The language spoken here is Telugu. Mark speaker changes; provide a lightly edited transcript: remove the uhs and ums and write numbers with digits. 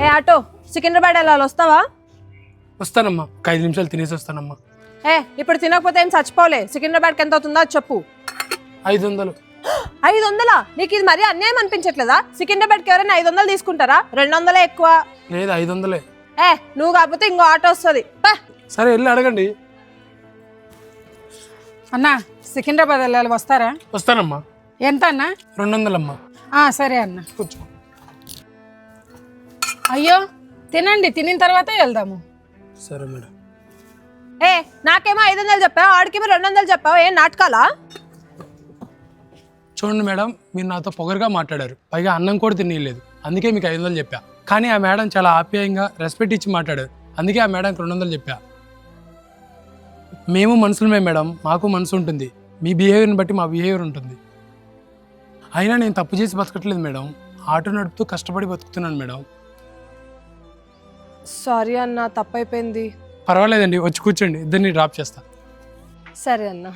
Speaker 1: ఏ ఆటో సికింద్రాబాద్ వెళ్ళాలి, వస్తావా?
Speaker 2: వస్తానమ్మా, ఒక 5 నిమిషాలు తినేసి వస్తానమ్మా.
Speaker 1: ఇప్పుడు తినకపోతే ఏం చచ్చిపోలే. సికింద్రాబాద్కి ఎంత అవుతుందో అది చెప్పు.
Speaker 2: 500.
Speaker 1: 500? నీకు ఇది మరీ అన్యాయం అనిపించట్లేదా? సికింద్రాబాద్కి ఎవరైనా 500 తీసుకుంటారా? 200 ఎక్కువ.
Speaker 2: లేదు 500.
Speaker 1: నువ్వు కాకపోతే ఇంకో ఆటో వస్తుంది.
Speaker 2: సరే వెళ్ళి అడగండి.
Speaker 3: అన్నా సికింద్రాబాద్ వెళ్ళాలి, వస్తారా?
Speaker 2: వస్తానమ్మా.
Speaker 3: ఎంత అన్నా?
Speaker 2: 200 అమ్మా.
Speaker 3: సరే అన్న.
Speaker 2: కూర్చో.
Speaker 3: అయ్యో తినండి, తినిన తర్వాతే వెళ్దాము.
Speaker 2: సరే మేడం.
Speaker 1: నాకేమో 500 చెప్పావు, ఆడికేమో 200 చెప్పావు. ఏం నాటకాలా?
Speaker 2: చూడండి మేడం, మీరు నాతో పొగరుగా మాట్లాడారు, పైగా అన్నం కూడా తినలేదు, అందుకే మీకు 500 చెప్పా. కానీ ఆ మేడం చాలా ఆప్యాయంగా రెస్పెక్ట్ ఇచ్చి మాట్లాడారు, అందుకే ఆ మేడంకి 200 చెప్పా. మేము మనుషులమే మేడం, మాకు మనసు ఉంటుంది. మీ బిహేవియర్ని బట్టి మా బిహేవియర్ ఉంటుంది. అయినా నేను తప్పు చేసి బతకట్లేదు మేడం, ఆటో నడుపుతూ కష్టపడి బతుకుతున్నాను మేడం.
Speaker 1: సారీ అన్న, తప్పైపోయింది.
Speaker 2: పర్వాలేదండి, వచ్చి కూర్చోండి, ఇద్దరిని డ్రాప్ చేస్తా.
Speaker 1: సరే అన్న.